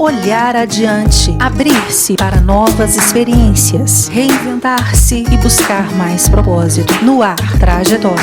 Olhar adiante, abrir-se para novas experiências, reinventar-se e buscar mais propósito. No ar, trajetória.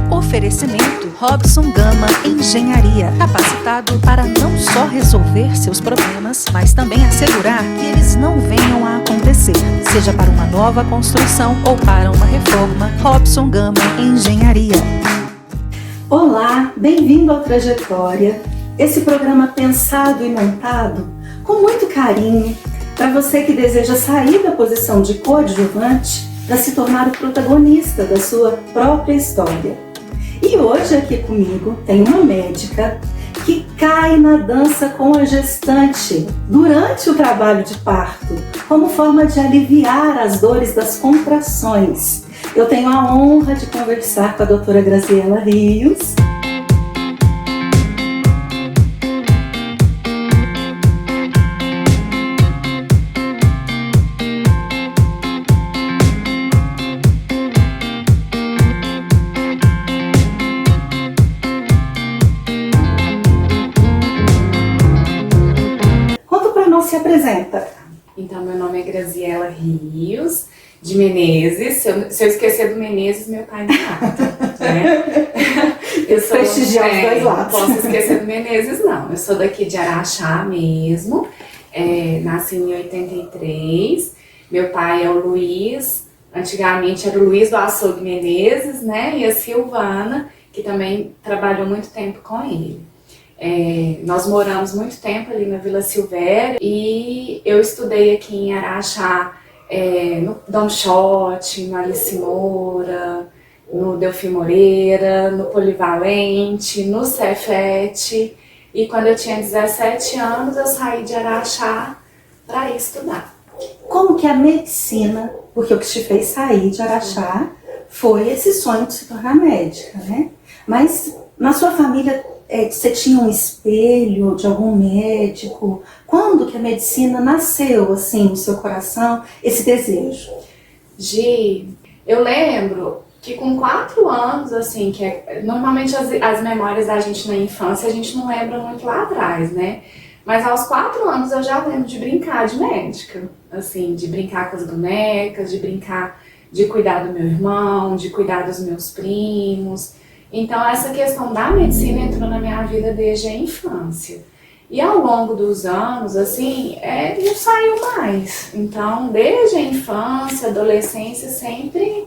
Oferecimento Robson Gama Engenharia, capacitado para não só resolver seus problemas, mas também assegurar que eles não venham a acontecer, seja para uma nova construção ou para uma reforma. Robson Gama Engenharia. Olá, bem-vindo ao Trajetória, esse programa pensado e montado com muito carinho para você que deseja sair da posição de coadjuvante para se tornar o protagonista da sua própria história. E hoje aqui comigo tem uma médica que cai na dança com a gestante durante o trabalho de parto, como forma de aliviar as dores das contrações. Eu tenho a honra de conversar com a doutora Graziela Rios. Se apresenta. Então, meu nome é Graziela Rios, de Menezes. Se eu esquecer do Menezes, meu pai me mata, né? Eu sou prestigiar os dois lados. Não posso esquecer do Menezes, não. Eu sou daqui de Araxá mesmo. Nasci em 83. Meu pai é o Luiz. Antigamente era o Luiz do Açougue Menezes, né? E a Silvana, que também trabalhou muito tempo com ele. Nós moramos muito tempo ali na Vila Silvéria e eu estudei aqui em Araxá, no Dom Quixote, no Alice Moura, no Delfim Moreira, no Polivalente, no Cefete, e quando eu tinha 17 anos eu saí de Araxá para ir estudar. Como que a medicina, porque o que te fez sair de Araxá foi esse sonho de se tornar médica, né? Mas na sua família você tinha um espelho de algum médico? Quando que a medicina nasceu, assim, no seu coração, esse desejo? Eu lembro que com 4 anos, assim, normalmente as memórias da gente na infância, a gente não lembra muito lá atrás, né? Mas aos 4 anos eu já lembro de brincar de médica, assim, de brincar com as bonecas, de brincar, de cuidar do meu irmão, de cuidar dos meus primos. Então essa questão da medicina entrou na minha vida desde a infância. E ao longo dos anos, assim, não saiu mais. Então, desde a infância, adolescência, sempre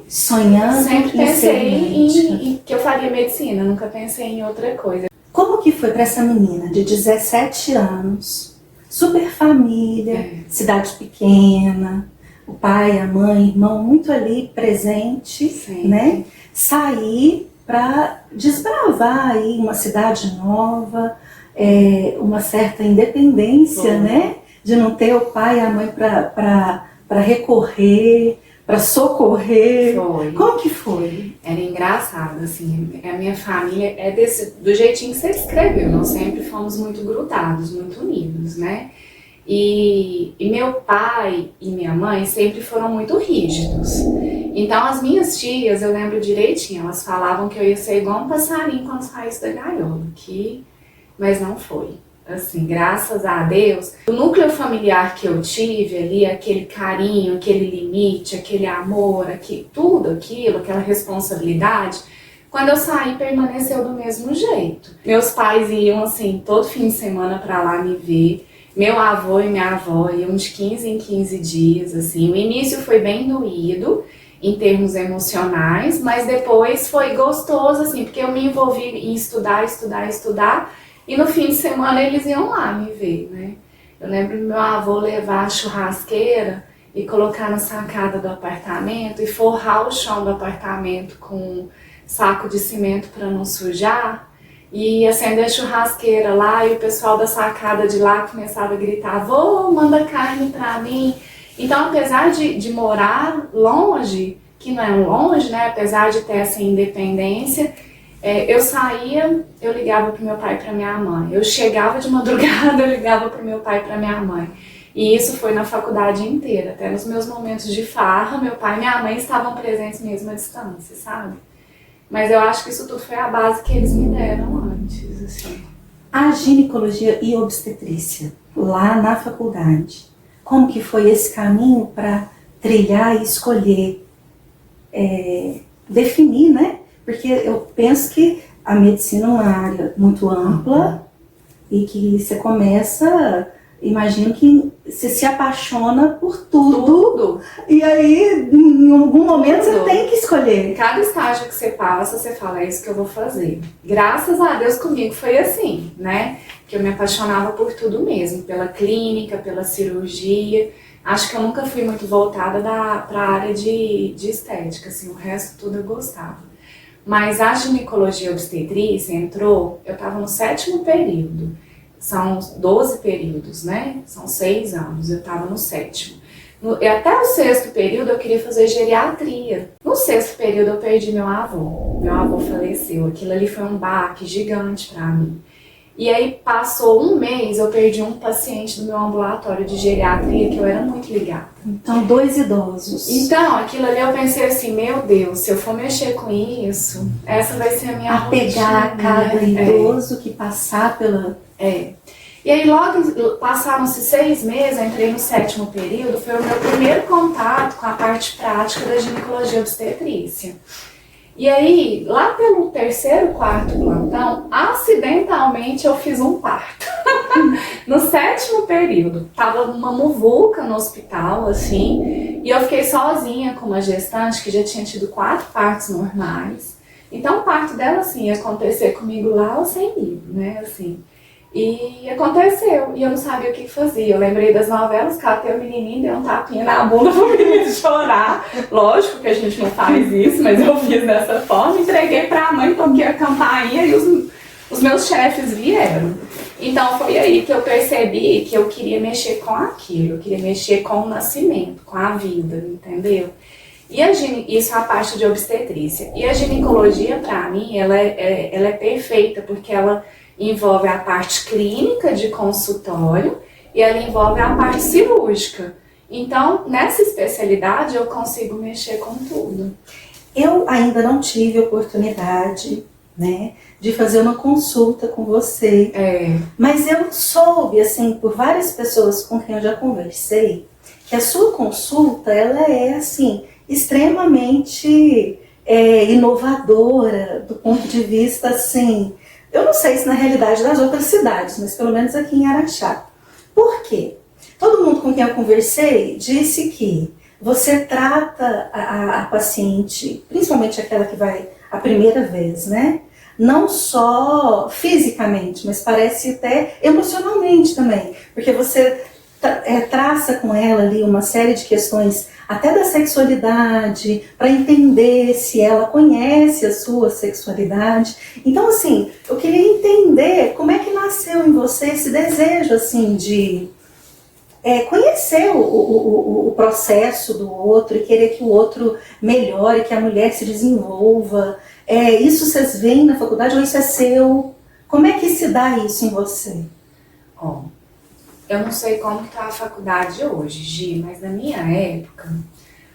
pensei em que eu faria medicina, nunca pensei em outra coisa. Como que foi para essa menina de 17 anos, super família, cidade pequena, o pai, a mãe, irmão muito ali presente, Sim. Né? Sair para desbravar aí uma cidade nova, uma certa independência, né? De não ter o pai e a mãe para recorrer, para socorrer. Foi. Como que foi? Era engraçado, assim, a minha família do jeitinho que você descreveu, nós sempre fomos muito grudados, muito unidos, né? E meu pai e minha mãe sempre foram muito rígidos. Então as minhas tias, eu lembro direitinho, elas falavam que eu ia ser igual um passarinho quando saísse da gaiola, mas não foi. Assim, graças a Deus, o núcleo familiar que eu tive ali, aquele carinho, aquele limite, aquele amor, tudo aquilo, aquela responsabilidade, quando eu saí permaneceu do mesmo jeito. Meus pais iam assim, todo fim de semana para lá me ver. Meu avô e minha avó iam de 15 em 15 dias, assim. O início foi bem doído, em termos emocionais, mas depois foi gostoso, assim, porque eu me envolvi em estudar, e no fim de semana eles iam lá me ver, né? Eu lembro do meu avô levar a churrasqueira e colocar na sacada do apartamento e forrar o chão do apartamento com saco de cimento para não sujar, e acender a churrasqueira lá, e o pessoal da sacada de lá começava a gritar: vô, manda carne pra mim. Então, apesar de morar longe, que não é longe, né, apesar de ter essa independência, eu saía, eu ligava pro meu pai e pra minha mãe. Eu chegava de madrugada, eu ligava pro meu pai e pra minha mãe. E isso foi na faculdade inteira, até nos meus momentos de farra, meu pai e minha mãe estavam presentes mesmo à distância, sabe? Mas eu acho que isso tudo foi a base que eles me deram antes, assim. A ginecologia e obstetrícia lá na faculdade, como que foi esse caminho para trilhar e escolher, definir, né? Porque eu penso que a medicina é uma área muito ampla e que você começa, imagino que você se apaixona por tudo. E aí, em algum momento, você tem que escolher. Em cada estágio que você passa, você fala, é isso que eu vou fazer. Graças a Deus comigo foi assim, né? Que eu me apaixonava por tudo mesmo, pela clínica, pela cirurgia. Acho que eu nunca fui muito voltada para a área de estética, assim, o resto tudo eu gostava. Mas a ginecologia obstetrícia entrou, eu estava no 7º período. São 12 períodos, né? São 6 anos, eu estava no 7º. Até o 6º período eu queria fazer geriatria. No 6º período eu perdi meu avô. Meu avô faleceu. Aquilo ali foi um baque gigante para mim. E aí passou um mês, eu perdi um paciente do meu ambulatório de geriatria que eu era muito ligada. Então, 2 idosos. Então, aquilo ali eu pensei assim, meu Deus, se eu for mexer com isso, essa vai ser a minha rotina. Pegar cada idoso que passar pela... E aí logo passaram-se 6 meses, eu entrei no 7º período, foi o meu primeiro contato com a parte prática da ginecologia obstetrícia. E aí, lá pelo 3º, 4º plantão, acidentalmente eu fiz um parto. No 7º período, tava uma muvuca no hospital, assim, e eu fiquei sozinha com uma gestante que já tinha tido 4 partos normais. Então o parto dela, assim, ia acontecer comigo lá ou sem mim, né, assim. E aconteceu, e eu não sabia o que fazer. Eu lembrei das novelas, catei o menininho, dei um tapinha na bunda pro menino chorar. Lógico que a gente não faz isso, mas eu fiz dessa forma, entreguei pra mãe, toquei a campainha e os meus chefes vieram. Então foi aí que eu percebi que eu queria mexer com aquilo, eu queria mexer com o nascimento, com a vida, entendeu? E isso é a parte de obstetrícia. E a ginecologia, pra mim, ela é perfeita, porque ela envolve a parte clínica de consultório e ela envolve a parte cirúrgica. Então, nessa especialidade, eu consigo mexer com tudo. Eu ainda não tive oportunidade, né, de fazer uma consulta com você. Mas eu soube, assim, por várias pessoas com quem eu já conversei, que a sua consulta, ela é, assim, extremamente inovadora do ponto de vista, assim... Eu não sei se na realidade das outras cidades, mas pelo menos aqui em Araxá. Por quê? Todo mundo com quem eu conversei disse que você trata a paciente, principalmente aquela que vai a primeira vez, né? Não só fisicamente, mas parece até emocionalmente também. Porque você traça com ela ali uma série de questões, até da sexualidade, para entender se ela conhece a sua sexualidade. Então, assim, eu queria entender como é que nasceu em você esse desejo, assim, de conhecer o processo do outro e querer que o outro melhore, que a mulher se desenvolva. Isso vocês veem na faculdade ou isso é seu? Como é que se dá isso em você? Eu não sei como está a faculdade hoje, Gi, mas na minha época,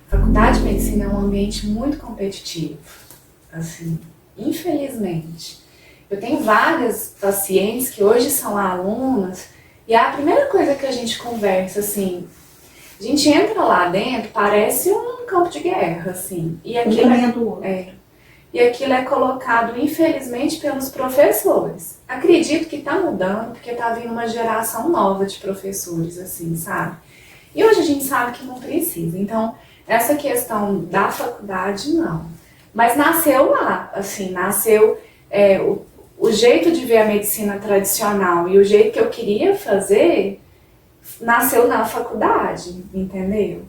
a faculdade de medicina é um ambiente muito competitivo, assim, infelizmente. Eu tenho várias pacientes que hoje são alunas e a primeira coisa que a gente conversa, assim, a gente entra lá dentro, parece um campo de guerra, assim. E aquilo e aquilo é colocado, infelizmente, pelos professores. Acredito que está mudando, porque está vindo uma geração nova de professores, assim, sabe? E hoje a gente sabe que não precisa. Então, essa questão da faculdade, não. Mas nasceu lá, assim, nasceu o jeito de ver a medicina tradicional e o jeito que eu queria fazer, nasceu na faculdade, entendeu?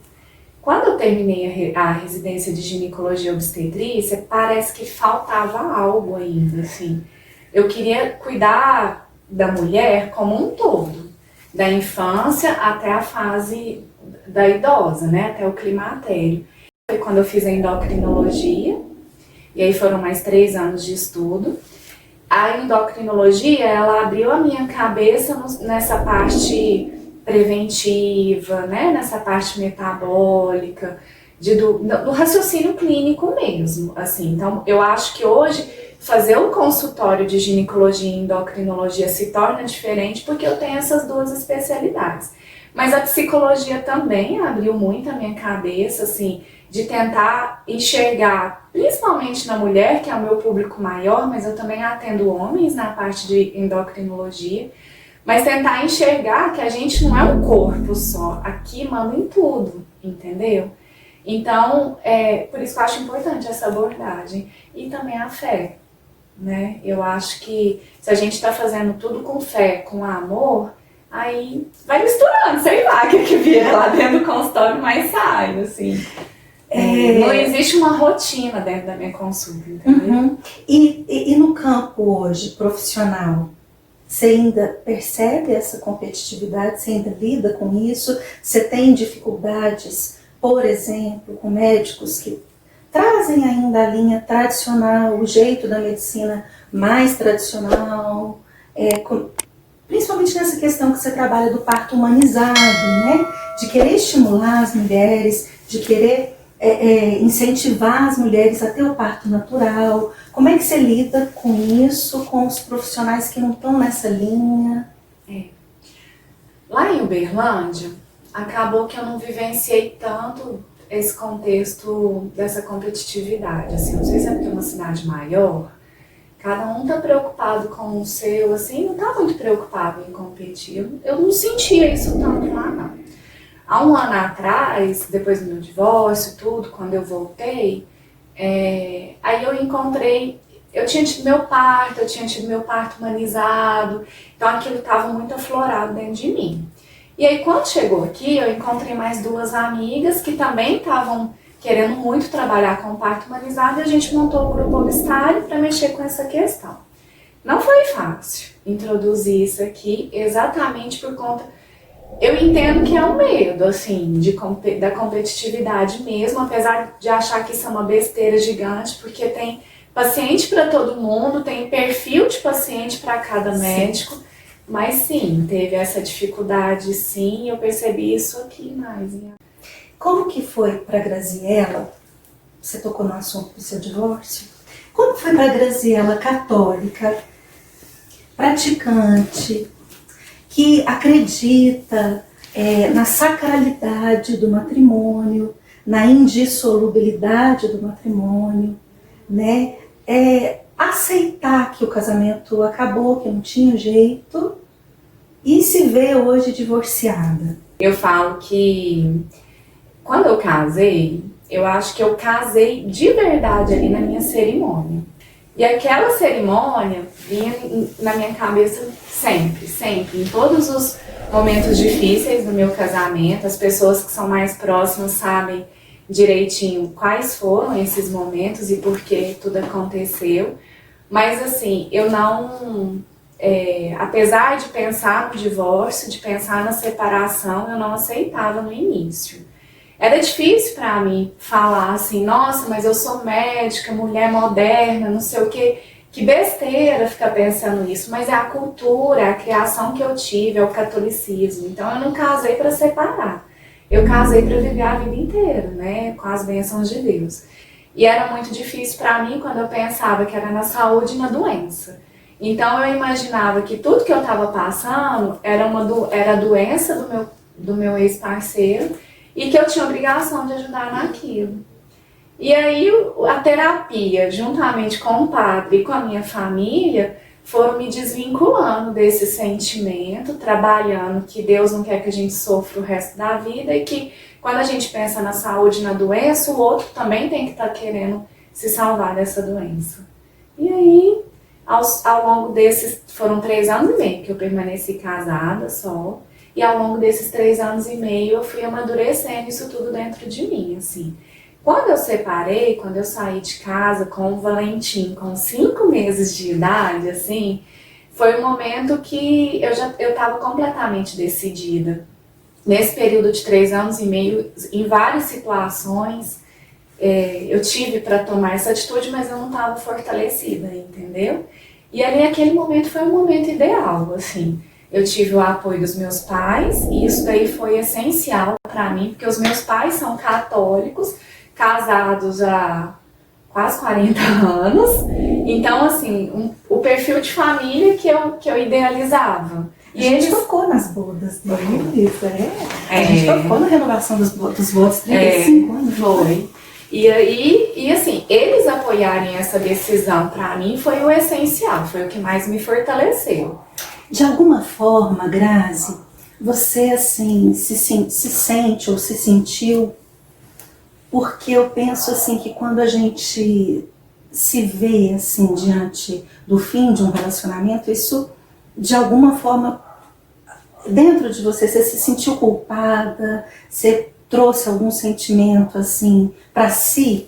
Quando eu terminei a residência de ginecologia obstetrícia, parece que faltava algo ainda, assim. Eu queria cuidar da mulher como um todo, da infância até a fase da idosa, né, até o climatério. Foi quando eu fiz a endocrinologia, e aí foram mais 3 anos de estudo. A endocrinologia, ela abriu a minha cabeça nessa parte preventiva, né, nessa parte metabólica, do raciocínio clínico mesmo, assim. Então, eu acho que hoje fazer o consultório de ginecologia e endocrinologia se torna diferente porque eu tenho essas duas especialidades. Mas a psicologia também abriu muito a minha cabeça, assim, de tentar enxergar, principalmente na mulher, que é o meu público maior, mas eu também atendo homens na parte de endocrinologia, mas tentar enxergar que a gente não é um corpo só, aqui manda em tudo, entendeu? Então, por isso que eu acho importante essa abordagem. E também a fé, né? Eu acho que se a gente está fazendo tudo com fé, com amor, aí vai misturando, sei lá, o que vira lá dentro do consultório, mas sai, assim. Não existe uma rotina dentro da minha consulta, entendeu? Uhum. E no campo hoje, profissional, você ainda percebe essa competitividade? Você ainda lida com isso? Você tem dificuldades, por exemplo, com médicos que trazem ainda a linha tradicional, o jeito da medicina mais tradicional, principalmente nessa questão que você trabalha do parto humanizado, né? De querer estimular as mulheres, de querer incentivar as mulheres a ter o parto natural. Como é que você lida com isso, com os profissionais que não estão nessa linha? Lá em Uberlândia, acabou que eu não vivenciei tanto esse contexto dessa competitividade. Assim, não sei se é porque é uma cidade maior, cada um tá preocupado com o seu, assim, não tá muito preocupado em competir. Eu não sentia isso tanto lá, não. Há um ano atrás, depois do meu divórcio, tudo, quando eu voltei, aí eu encontrei, eu tinha tido meu parto humanizado, então aquilo estava muito aflorado dentro de mim. E aí quando chegou aqui, eu encontrei mais duas amigas que também estavam querendo muito trabalhar com o parto humanizado e a gente montou o grupo Obstário para mexer com essa questão. Não foi fácil introduzir isso aqui, exatamente por conta... Eu entendo que é um medo, assim, da competitividade mesmo, apesar de achar que isso é uma besteira gigante, porque tem paciente para todo mundo, tem perfil de paciente para cada médico, mas sim, teve essa dificuldade, sim, eu percebi isso aqui mais. Como que foi para a Graziela? Você tocou no assunto do seu divórcio. Como foi para a Graziela, católica, praticante, que acredita na sacralidade do matrimônio, na indissolubilidade do matrimônio, né? Aceitar que o casamento acabou, que não tinha jeito, e se vê hoje divorciada? Eu falo que quando eu casei, eu acho que eu casei de verdade ali na minha cerimônia. E aquela cerimônia vinha na minha cabeça sempre, em todos os momentos difíceis do meu casamento. As pessoas que são mais próximas sabem direitinho quais foram esses momentos e por que tudo aconteceu. Mas assim, eu não... apesar de pensar no divórcio, de pensar na separação, eu não aceitava no início. Era difícil para mim falar assim, nossa, mas eu sou médica, mulher moderna, não sei o quê. Que besteira ficar pensando isso, mas é a cultura, é a criação que eu tive, é o catolicismo. Então eu não casei para separar, eu casei para viver a vida inteira, né, com as bênçãos de Deus. E era muito difícil para mim quando eu pensava que era na saúde e na doença. Então eu imaginava que tudo que eu estava passando era a doença do meu ex-parceiro, e que eu tinha obrigação de ajudar naquilo. E aí a terapia, juntamente com o padre e com a minha família, foram me desvinculando desse sentimento, trabalhando que Deus não quer que a gente sofra o resto da vida e que quando a gente pensa na saúde e na doença, o outro também tem que estar querendo se salvar dessa doença. E aí, ao longo desses, foram 3 anos e meio que eu permaneci casada só, e ao longo desses 3 anos e meio eu fui amadurecendo isso tudo dentro de mim, assim. Quando eu separei, quando eu saí de casa com o Valentim, com 5 meses de idade, assim, foi um momento que eu estava completamente decidida. Nesse período de 3 anos e meio, em várias situações, eu tive para tomar essa atitude, mas eu não estava fortalecida, entendeu? E ali, naquele momento, foi um momento ideal, assim. Eu tive o apoio dos meus pais, e isso daí foi essencial para mim, porque os meus pais são católicos, casados há quase 40 anos. Então, assim, o perfil de família que eu idealizava. E a gente tocou nas bodas deles, A gente tocou na renovação dos votos 35 anos. Foi. E aí, e assim, eles apoiarem essa decisão para mim foi o essencial, foi o que mais me fortaleceu. De alguma forma, Grazi, você assim se sente ou se sentiu, porque eu penso assim que quando a gente se vê assim diante do fim de um relacionamento, isso de alguma forma dentro de você se sentiu culpada, você trouxe algum sentimento assim para si?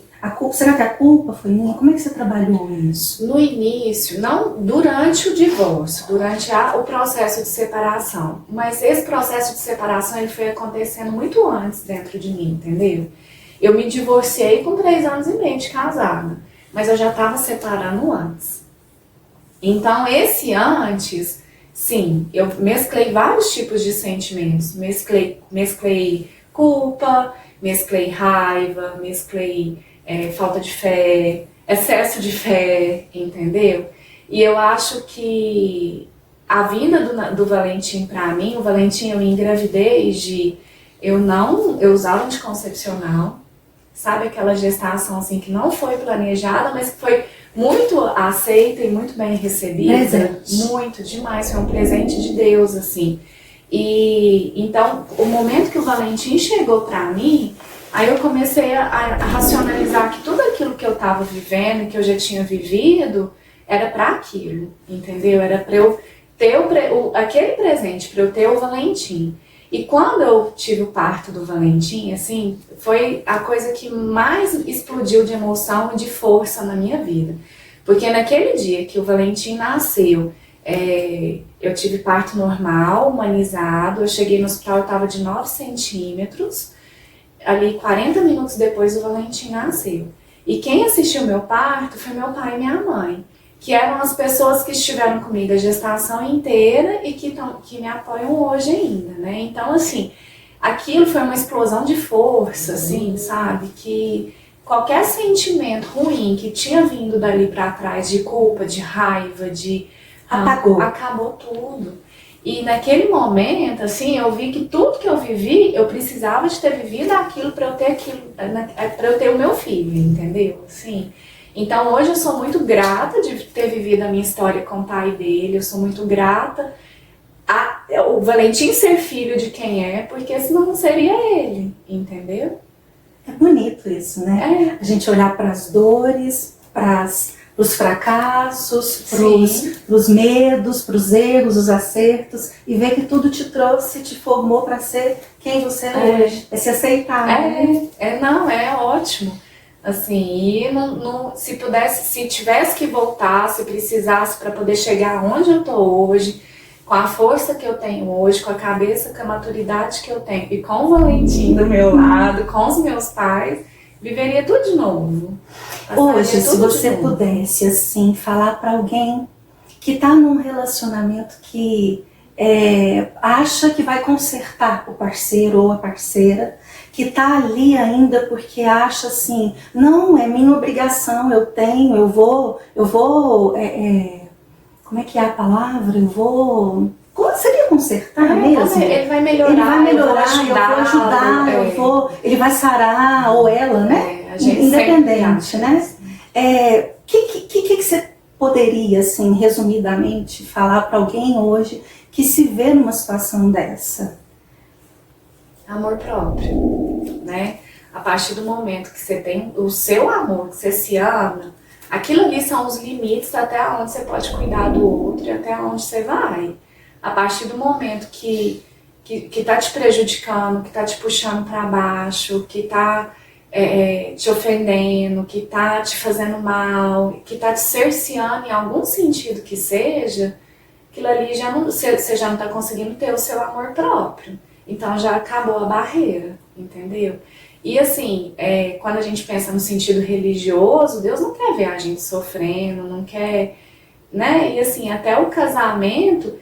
Será que a culpa foi minha? Como é que você trabalhou isso? No início, não durante o divórcio, durante o processo de separação. Mas esse processo de separação ele foi acontecendo muito antes dentro de mim, entendeu? Eu me divorciei com 3 anos e meio de casada, mas eu já estava separando antes. Então esse antes, sim, eu mesclei vários tipos de sentimentos. Mesclei culpa, mesclei raiva, mesclei falta de fé, excesso de fé, entendeu? E eu acho que a vinda do Valentim pra mim, o Valentim eu engravidei eu usava anticoncepcional, sabe aquela gestação assim que não foi planejada, mas que foi muito aceita e muito bem recebida. Presente. Muito, demais, foi um presente de Deus, assim. E então, o momento que o Valentim chegou pra mim, aí eu comecei a racionalizar que tudo aquilo que eu estava vivendo, que eu já tinha vivido, era para aquilo, entendeu? Era para eu ter aquele presente, para eu ter o Valentim. E quando eu tive o parto do Valentim, assim, foi a coisa que mais explodiu de emoção e de força na minha vida. Porque naquele dia que o Valentim nasceu, eu tive parto normal, humanizado, eu cheguei no hospital, eu estava de 9 centímetros, ali 40 minutos depois o Valentim nasceu. E quem assistiu meu parto foi meu pai e minha mãe, que eram as pessoas que estiveram comigo a gestação inteira e que me apoiam hoje ainda, né? Então, assim, aquilo foi uma explosão de força, assim, sabe? Que qualquer sentimento ruim que tinha vindo dali pra trás, de culpa, de raiva, acabou tudo. E naquele momento, assim, eu vi que tudo que eu vivi, eu precisava de ter vivido aquilo para eu ter para eu ter o meu filho, entendeu? Assim, então hoje eu sou muito grata de ter vivido a minha história com o pai dele, eu sou muito grata o Valentim ser filho de quem é, porque senão não seria ele, entendeu? É bonito isso, né? A gente olhar para as dores, para os fracassos, para os medos, para os erros, os acertos, e ver que tudo te trouxe, te formou para ser quem você é hoje. É se aceitar. É ótimo. Assim, e se tivesse que voltar, se precisasse para poder chegar onde eu tô hoje, com a força que eu tenho hoje, com a cabeça, com a maturidade que eu tenho, e com o Valentim do meu lado, com os meus pais, viveria tudo de novo. Hoje, se você pudesse, assim, falar para alguém que está num relacionamento que acha que vai consertar o parceiro ou a parceira, que está ali ainda porque acha assim, não, é minha obrigação, eu vou, como é que é a palavra? Como seria consertar mesmo? Ele vai melhorar, eu vou ajudar, ele vai sarar, ou ela, né? Independente, né? Que você poderia, assim, resumidamente, falar para alguém hoje que se vê numa situação dessa? Amor próprio, né? A partir do momento que você tem o seu amor, que você se ama, aquilo ali são os limites até onde você pode cuidar do outro e até onde você vai. A partir do momento que tá te prejudicando, que tá te puxando para baixo, que tá te ofendendo, que tá te fazendo mal, que tá te cerceando em algum sentido que seja, aquilo ali você já não tá conseguindo ter o seu amor próprio. Então já acabou a barreira, entendeu? E assim, quando a gente pensa no sentido religioso, Deus não quer ver a gente sofrendo, não quer, né? E assim, até o casamento,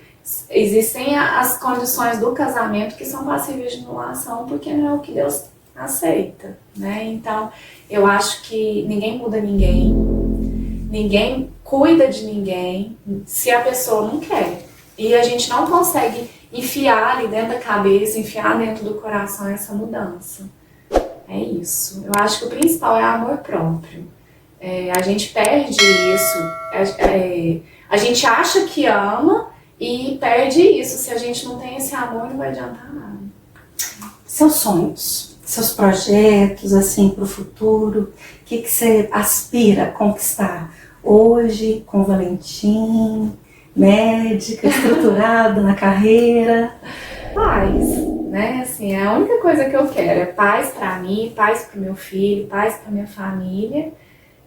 existem as condições do casamento que são passíveis de anulação, porque não é o que Deus aceita, né? Então, eu acho que ninguém muda ninguém, ninguém cuida de ninguém se a pessoa não quer. E a gente não consegue enfiar ali dentro da cabeça, enfiar dentro do coração essa mudança. É isso. Eu acho que o principal é amor próprio. A gente perde isso. A gente acha que ama e perde isso. Se a gente não tem esse amor, não vai adiantar nada. Seus sonhos, seus projetos, assim, para o futuro, o que você aspira a conquistar hoje com o Valentim, médica, estruturada na carreira? Paz, né? Assim, a única coisa que eu quero é paz para mim, paz para o meu filho, paz para minha família.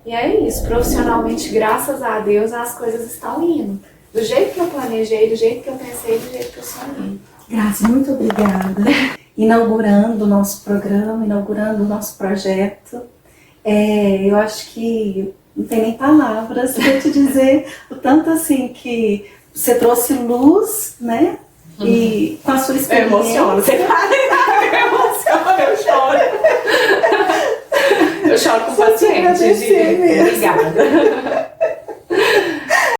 E é isso, profissionalmente, graças a Deus, as coisas estão indo. Do jeito que eu planejei, do jeito que eu pensei, do jeito que eu sonhei. Grazi, muito obrigada. Inaugurando o nosso programa, inaugurando o nosso projeto. Eu acho que não tem nem palavras para te dizer o tanto assim que você trouxe luz, né? E com a sua experiência... Eu emociono, você fala, eu choro. Eu choro com o paciente. Obrigada.